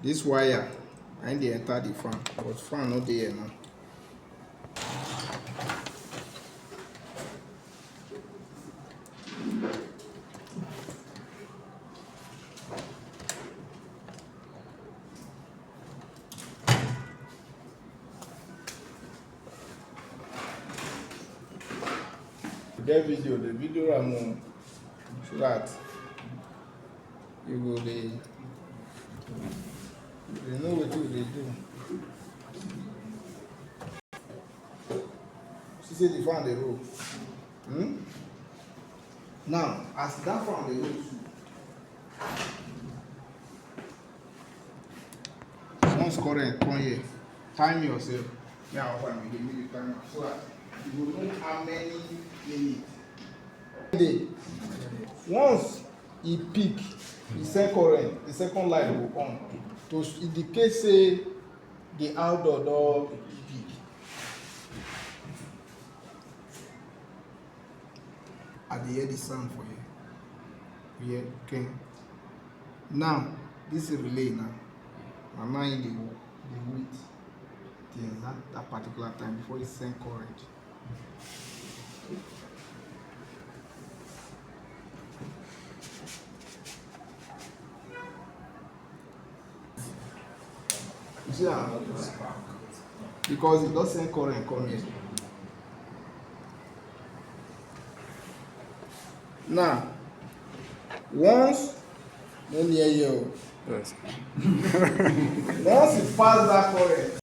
This wire I dey enter the fan, but fan no dey here now. The video I'm on, so that you go dey know what you dey do. See say the fan dey roll. Now as that fan dey roll too, once current come here, time yourself. Now I dey make you time am so that you go know how many minutes. Once e peak, e send current, the second light go on to indicate say the outdoor don peak. I dey hear the sound for here. Yeah, okay. Now this is relay now. And now you dey wait till that particular time before you send current. You see that? Because it does send current come here. Now, once no near you. Yes. Once it pass that current,